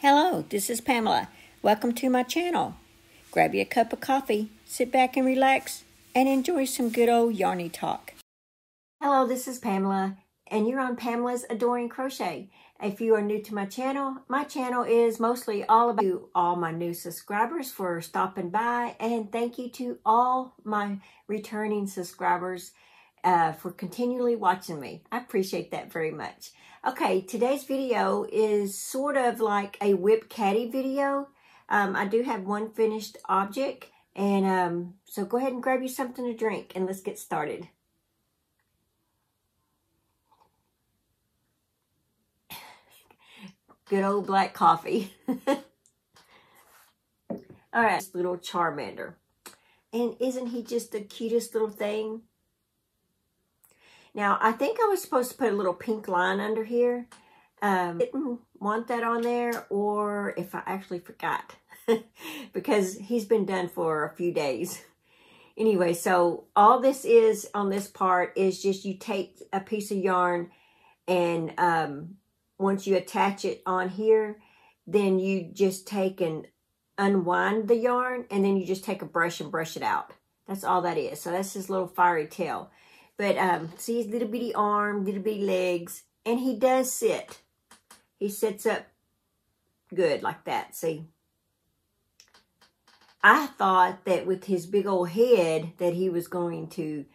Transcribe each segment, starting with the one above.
Hello, this is Pamela. Welcome to my channel. Grab you a cup of coffee, sit back and relax, and enjoy some good old yarny talk. Hello, this is Pamela, and you're on Pamela's Adoring Crochet. If you are new to my channel is mostly all about you, all my new subscribers for stopping by, and thank you to all my returning subscribers for continually watching me. I appreciate that very much. Okay, today's video is sort of like a whip caddy video. I do have one finished object, and so go ahead and grab you something to drink and let's get started. Good old black coffee. All right, this little Charmander. And isn't he just the cutest little thing? Now, I think I was supposed to put a little pink line under here. Didn't want that on there, or if I actually forgot. Because he's been done for a few days. Anyway, so all this is on this part is just you take a piece of yarn and once you attach it on here, then you just take and unwind the yarn, and then you just take a brush and brush it out. That's all that is. So that's his little fiery tail. But see his little bitty arm, little bitty legs, and he does sit. He sits up good like that, see? I thought that with his big old head that he was going to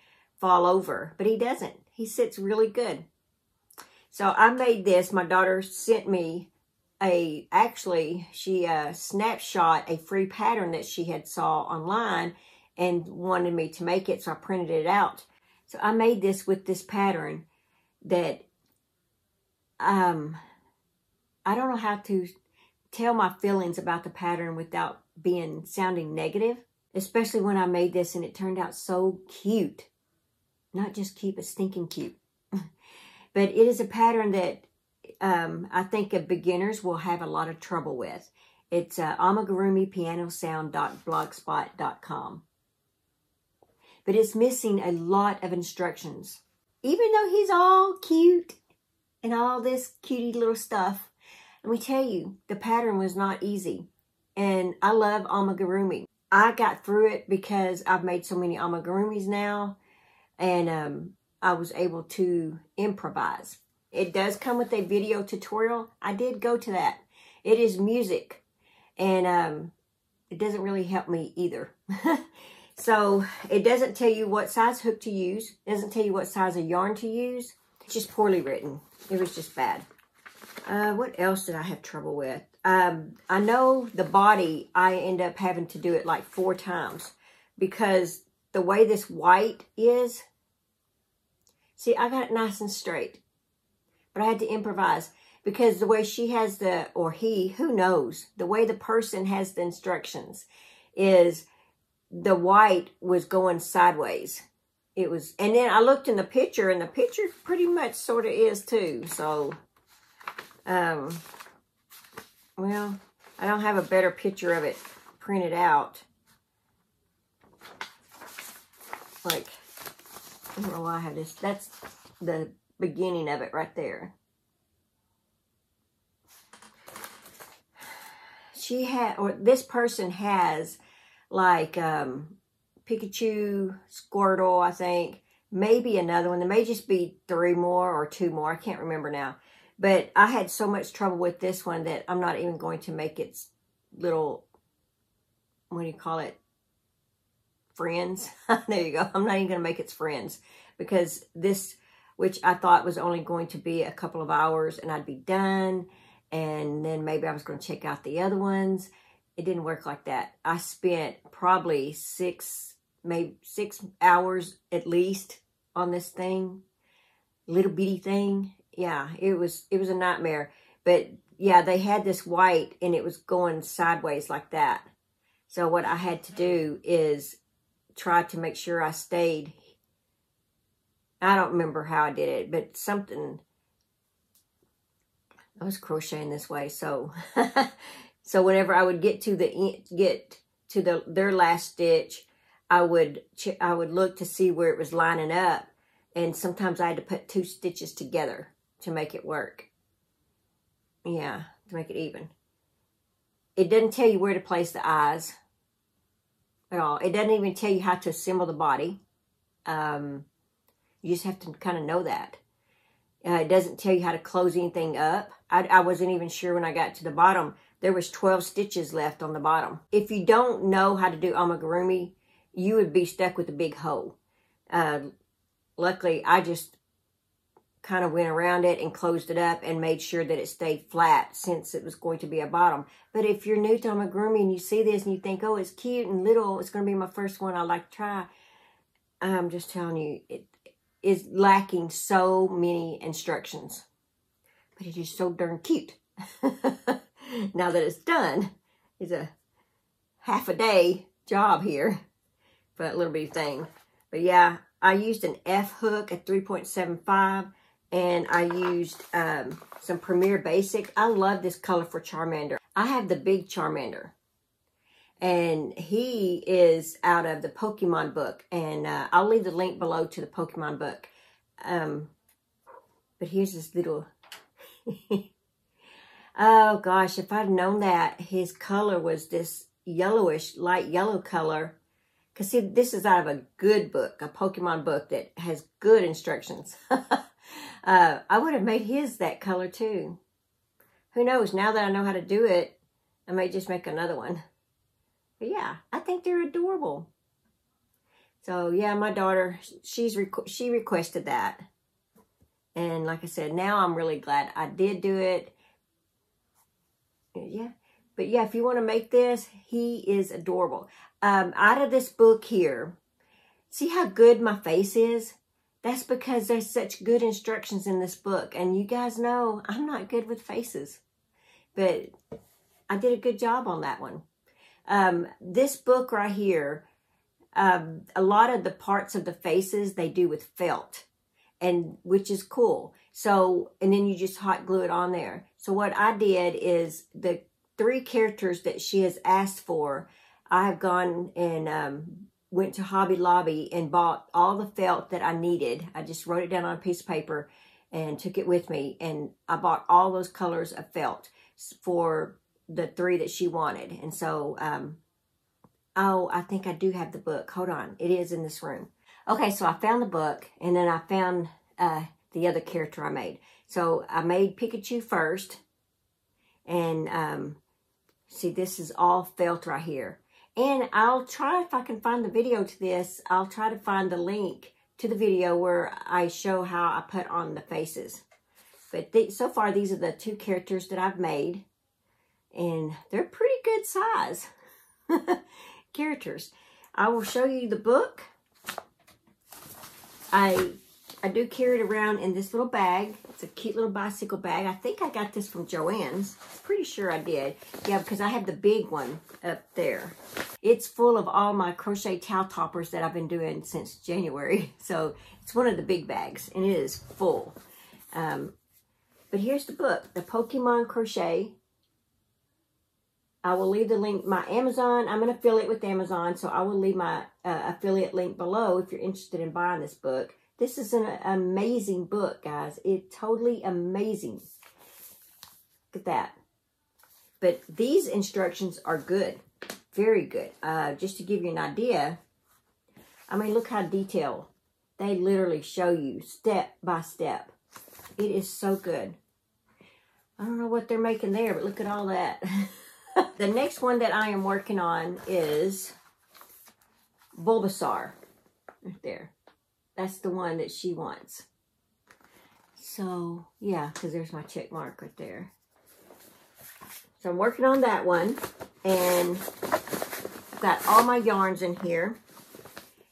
fall over, but he doesn't. He sits really good. So I made this. My daughter sent me she snapshot a free pattern that she had saw online and wanted me to make it, so I printed it out. So I made this with this pattern that I don't know how to tell my feelings about the pattern without sounding negative, especially when I made this and it turned out so cute. Not just cute, but stinking cute. But it is a pattern that I think beginners will have a lot of trouble with. It's amigurumipianosound.blogspot.com. But it's missing a lot of instructions. Even though he's all cute and all this cutie little stuff, let me tell you, the pattern was not easy. And I love amigurumi. I got through it because I've made so many amigurumis now, and I was able to improvise. It does come with a video tutorial. I did go to that. It is music, and it doesn't really help me either. So it doesn't tell you what size hook to use. It doesn't tell you what size of yarn to use. It's just poorly written. It was just bad. What else did I have trouble with? I know the body, I end up having to do it like 4 times because the way this white is, see, I got it nice and straight, but I had to improvise because the way she has or he, who knows, the way the person has the instructions is the white was going sideways. It was, and then I looked in the picture, and the picture pretty much sort of is too. So, well, I don't have a better picture of it printed out. Like, I don't know why I have this. That's the beginning of it right there. She had, or this person has, like Pikachu, Squirtle, I think. Maybe another one. There may just be 3 more or 2 more. I can't remember now. But I had so much trouble with this one that I'm not even going to make its little, what do you call it? Friends. There you go. I'm not even going to make its friends. Because this, which I thought was only going to be a couple of hours and I'd be done. And then maybe I was going to check out the other ones. It didn't work like that. I spent probably 6 hours at least on this thing. Little bitty thing. Yeah, it was a nightmare. But yeah, they had this white and it was going sideways like that. So what I had to do is try to make sure I stayed. I don't remember how I did it, but something. I was crocheting this way, so so whenever I would get to their last stitch, I would look to see where it was lining up, and sometimes I had to put 2 stitches together to make it work. Yeah, to make it even. it doesn't tell you where to place the eyes at all. It doesn't even tell you how to assemble the body. You just have to kind of know that. It doesn't tell you how to close anything up. I wasn't even sure when I got to the bottom. There was 12 stitches left on the bottom. If you don't know how to do amigurumi, you would be stuck with a big hole. Luckily, I just kind of went around it and closed it up and made sure that it stayed flat since it was going to be a bottom. But if you're new to amigurumi and you see this and you think, oh, it's cute and little, it's going to be my first one I'd like to try, I'm just telling you, it is lacking so many instructions. But it is so darn cute. Now that it's done, it's a half a day job here for that little bitty thing. But yeah, I used an F hook at 3.75, and I used some Premier Basic. I love this color for Charmander. I have the big Charmander, and he is out of the Pokemon book, and I'll leave the link below to the Pokemon book. But here's this little... Oh gosh, if I'd known that his color was this yellowish, light yellow color. Because see, this is out of a good book, a Pokemon book that has good instructions. I would have made his that color too. Who knows, now that I know how to do it, I may just make another one. But yeah, I think they're adorable. So yeah, my daughter, she requested that. And like I said, now I'm really glad I did do it. Yeah. But yeah, if you want to make this, he is adorable. Out of this book here, see how good my face is? That's because there's such good instructions in this book. And you guys know I'm not good with faces. But I did a good job on that one. This book right here, a lot of the parts of the faces they do with felt, and which is cool. So, and then you just hot glue it on there. So what I did is the 3 characters that she has asked for, I have gone and went to Hobby Lobby and bought all the felt that I needed. I just wrote it down on a piece of paper and took it with me. And I bought all those colors of felt for the 3 that she wanted. And so, oh, I think I do have the book. Hold on. It is in this room. Okay, so I found the book, and then I found the other character I made. So I made Pikachu first. And see, this is all felt right here. And I'll try, if I can find the video to this, I'll try to find the link to the video where I show how I put on the faces. But so far, these are the 2 characters that I've made. And they're pretty good size characters. I will show you the book. I do carry it around in this little bag. It's a cute little bicycle bag. I think I got this from Joann's. Pretty sure I did. Yeah, because I have the big one up there. It's full of all my crochet towel toppers that I've been doing since January. So it's one of the big bags, and it is full. But here's the book, The Pokemon Crochet. I will leave the link, my Amazon. I'm an affiliate with Amazon, so I will leave my affiliate link below if you're interested in buying this book. This is an amazing book, guys. It's totally amazing. Look at that. But these instructions are good. Very good. Just to give you an idea, I mean, look how detailed. They literally show you step by step. It is so good. I don't know what they're making there, but look at all that. The next one that I am working on is Bulbasaur. Right there. That's the one that she wants. So, yeah, because there's my check mark right there. So I'm working on that one. And I've got all my yarns in here.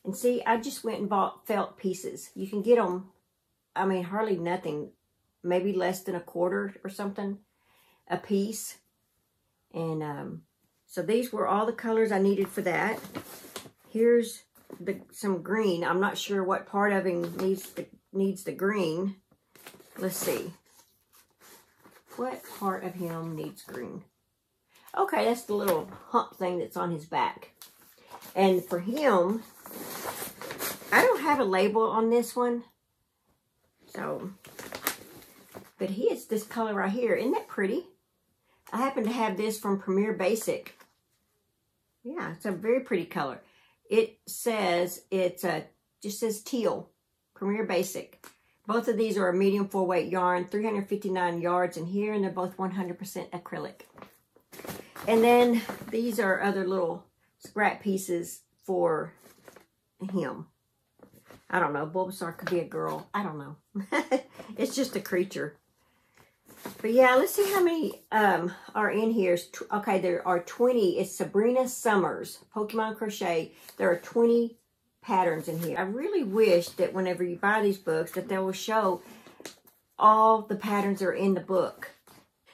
And see, I just went and bought felt pieces. You can get them, I mean, hardly nothing. Maybe less than $1/4 or something a piece. And so these were all the colors I needed for that. Here's some green. I'm not sure what part of him needs the green. Let's see. What part of him needs green? Okay, that's the little hump thing that's on his back. And for him, I don't have a label on this one. So, but he is this color right here. Isn't that pretty? I happen to have this from Premier Basic. Yeah, it's a very pretty color. It says just says teal, Premier Basic. Both of these are a medium 4-weight yarn, 359 yards in here, and they're both 100% acrylic. And then these are other little scrap pieces for him. I don't know. Bulbasaur could be a girl. I don't know. It's just a creature. But yeah, let's see how many are in here. Okay, there are 20. It's Sabrina Summers, Pokemon Crochet. There are 20 patterns in here. I really wish that whenever you buy these books that they will show all the patterns that are in the book.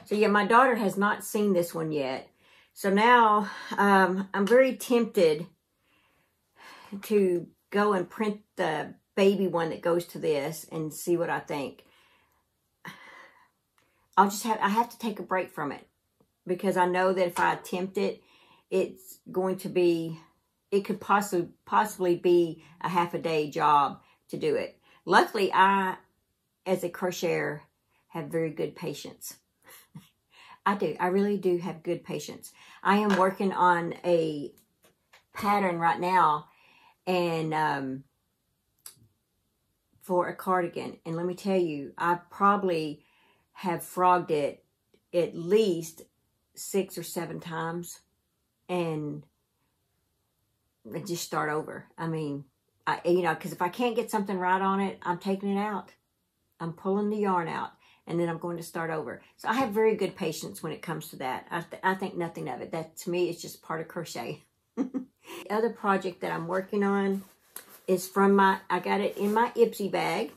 So yeah, my daughter has not seen this one yet. So now I'm very tempted to go and print the baby one that goes to this and see what I think. I have to take a break from it because I know that if I attempt it, it's going to be, it could possibly be a half-a-day job to do it. Luckily, I, as a crocheter, have very good patience. I do. I really do have good patience. I am working on a pattern right now and for a cardigan. And let me tell you, I probably have frogged it at least 6 or 7 times and I just start over. I mean, because if I can't get something right on it, I'm taking it out. I'm pulling the yarn out and then I'm going to start over. So I have very good patience when it comes to that. I think nothing of it. That to me is just part of crochet. The other project that I'm working on is from I got it in my Ipsy bag.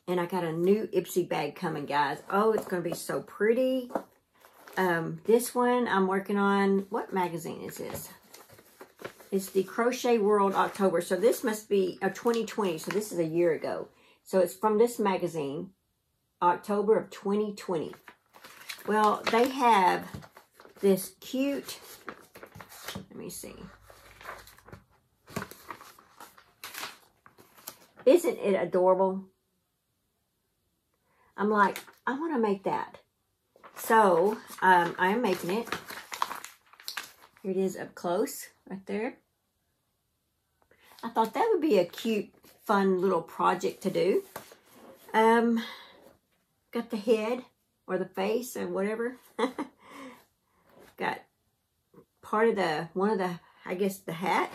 And I got a new Ipsy bag coming, guys. Oh, it's going to be so pretty. This one I'm working on. What magazine is this? It's the Crochet World October. So this must be 2020. So this is a year ago. So it's from this magazine, October of 2020. Well, they have this cute, let me see. Isn't it adorable? I'm like, I want to make that. So, I am making it. Here it is up close, right there. I thought that would be a cute, fun little project to do. Got the head, or the face, or whatever. Got part of I guess the hat.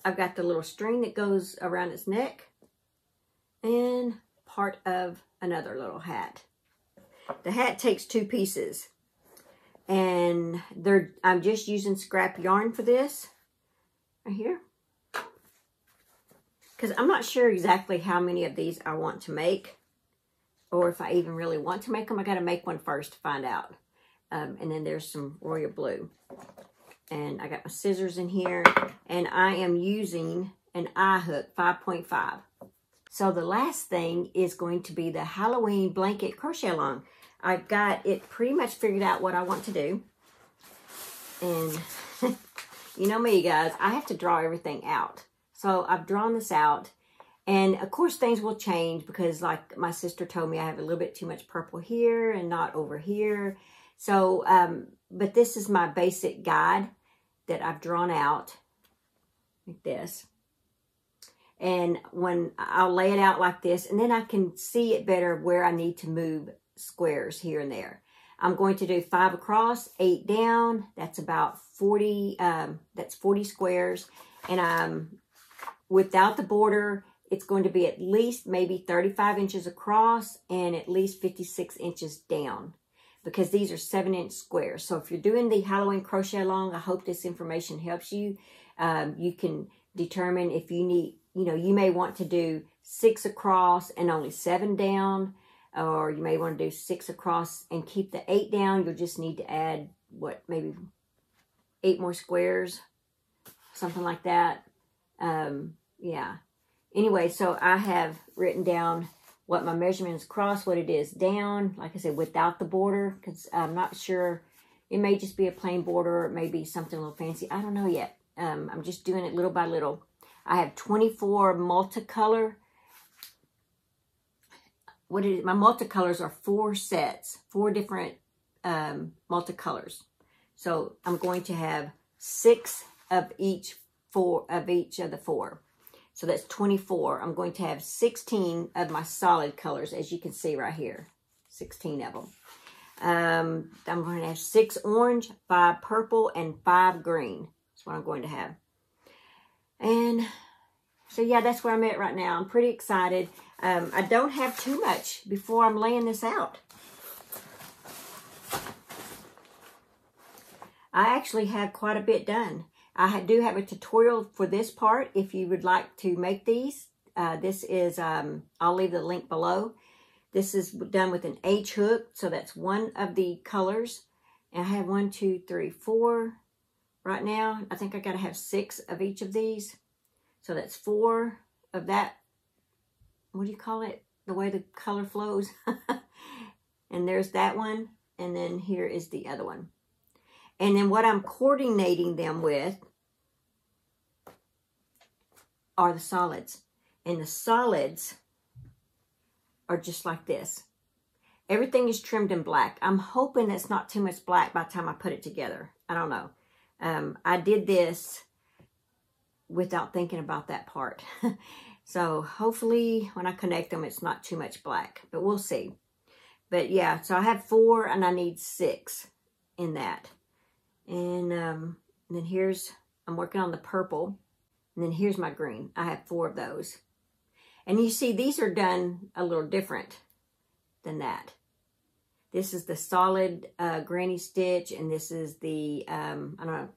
I've got the little string that goes around its neck. And part of another little hat. The hat takes 2 pieces. And I'm just using scrap yarn for this. Right here. Because I'm not sure exactly how many of these I want to make. Or if I even really want to make them. I got to make one first to find out. And then there's some royal blue. And I got my scissors in here. And I am using an eye hook 5.5. So the last thing is going to be the Halloween blanket crochet along. I've got it pretty much figured out what I want to do. And you know me, guys, I have to draw everything out. So I've drawn this out. And of course things will change because like my sister told me I have a little bit too much purple here and not over here. So, but this is my basic guide that I've drawn out like this. And when I'll lay it out like this, and then I can see it better where I need to move squares here and there. I'm going to do 5 across, 8 down. That's about 40, that's 40 squares. And without the border, it's going to be at least maybe 35 inches across and at least 56 inches down. Because these are 7-inch squares. So if you're doing the Halloween crochet along, I hope this information helps you. You can determine if you need, you may want to do 6 across and only 7 down, or you may want to do 6 across and keep the 8 down. You'll just need to add, maybe 8 more squares, something like that. Yeah. Anyway, so I have written down what my measurement is across, what it is down, like I said, without the border, because I'm not sure. It may just be a plain border, or it may be something a little fancy. I don't know yet. I'm just doing it little by little. I have 24 multicolor my multicolors are 4 sets, 4 different multicolors. So I'm going to have 6 of each of the 4. So that's 24. I'm going to have 16 of my solid colors, as you can see right here. 16 of them. I'm going to have 6 orange, 5 purple, and 5 green. That's what I'm going to have. And so yeah, that's where I'm at right now. I'm pretty excited. I don't have too much before I'm laying this out. I actually have quite a bit done. I do have a tutorial for this part if you would like to make these. This is, I'll leave the link below. This is done with an H hook, so that's one of the colors. And I have 1, 2, 3, 4 right now. I think I gotta have 6 of each of these. So that's 4 of that, what do you call it? The way the color flows. And there's that one. And then here is the other one. And then what I'm coordinating them with are the solids. And the solids are just like this. Everything is trimmed in black. I'm hoping it's not too much black by the time I put it together. I don't know. I did this without thinking about that part. So hopefully when I connect them, it's not too much black. But we'll see. But yeah, so I have 4 and I need 6 in that. And then here's, I'm working on the purple. And then here's my green. I have 4 of those. And you see, these are done a little different than that. This is the solid granny stitch, and this is the, I don't know,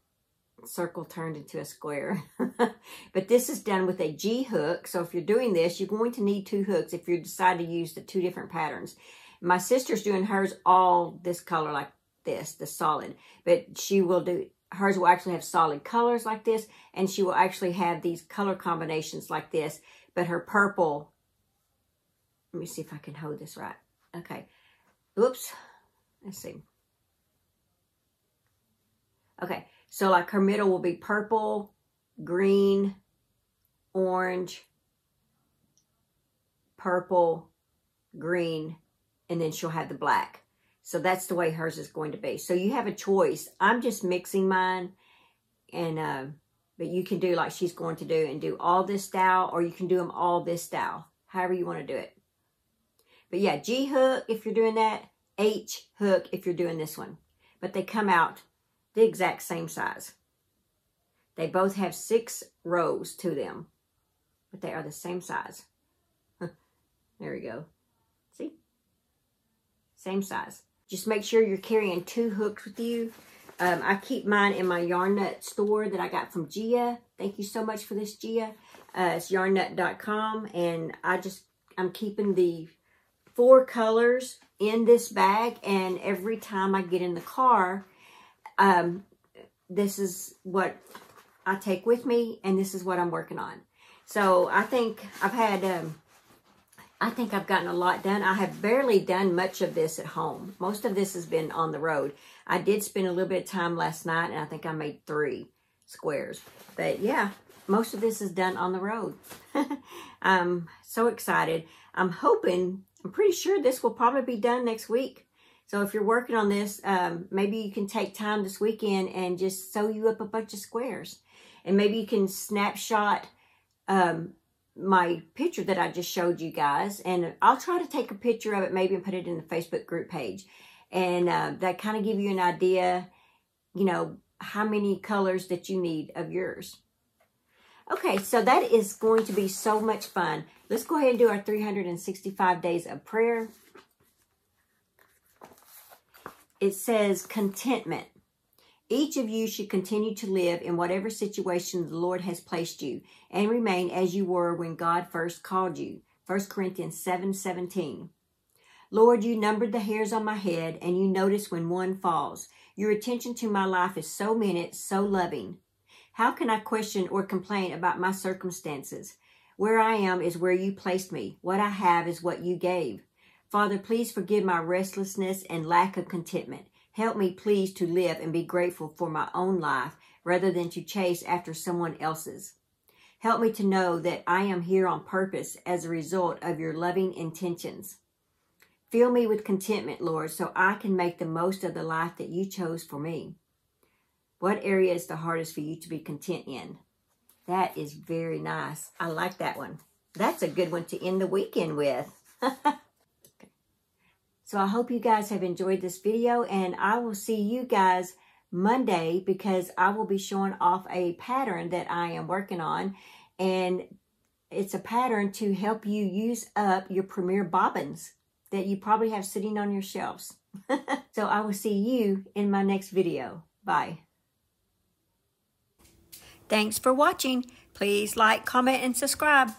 circle turned into a square. But this is done with a G hook. So if you're doing this, you're going to need 2 hooks if you decide to use the 2 different patterns. My sister's doing hers all this color like this, the solid. But she will do, hers will actually have solid colors like this, and she will actually have these color combinations like this. But her purple, let me see if I can hold this right. Okay. Oops. Let's see. Okay. So like her middle will be purple, green, orange, purple, green, and then she'll have the black. So that's the way hers is going to be. So you have a choice. I'm just mixing mine, and but you can do like she's going to do and do all this style, or you can do them all this style, however you want to do it. But yeah, G hook if you're doing that, H hook if you're doing this one. But they come out the exact same size. They both have 6 rows to them, but they are the same size. There we go. See? Same size. Just make sure you're carrying 2 hooks with you. I keep mine in my Yarn Nut store that I got from Gia. Thank you so much for this, Gia. It's yarnnut.com, and I'm keeping the 4 colors in this bag, and every time I get in the car, this is what I take with me, and this is what I'm working on. So I think I've had, I think I've gotten a lot done. I have barely done much of this at home. Most of this has been on the road. I did spend a little bit of time last night, and I think I made 3 squares. But yeah, most of this is done on the road. I'm so excited. I'm pretty sure this will probably be done next week. So if you're working on this, maybe you can take time this weekend and just sew you up a bunch of squares. And maybe you can snapshot my picture that I just showed you guys. And I'll try to take a picture of it maybe and put it in the Facebook group page. And that kind of give you an idea, you know, how many colors that you need of yours. Okay, so that is going to be so much fun. Let's go ahead and do our 365 days of prayer. It says contentment. Each of you should continue to live in whatever situation the Lord has placed you and remain as you were when God first called you. 1 Corinthians 7:17. Lord, you numbered the hairs on my head, and you notice when one falls. Your attention to my life is so minute, so loving. How can I question or complain about my circumstances? Where I am is where you placed me. What I have is what you gave. Father, please forgive my restlessness and lack of contentment. Help me, please, to live and be grateful for my own life rather than to chase after someone else's. Help me to know that I am here on purpose as a result of your loving intentions. Fill me with contentment, Lord, so I can make the most of the life that you chose for me. What area is the hardest for you to be content in? That is very nice. I like that one. That's a good one to end the weekend with. So I hope you guys have enjoyed this video, and I will see you guys Monday because I will be showing off a pattern that I am working on, and it's a pattern to help you use up your Premier bobbins that you probably have sitting on your shelves. So I will see you in my next video. Bye. Thanks for watching. Please like, comment, and subscribe.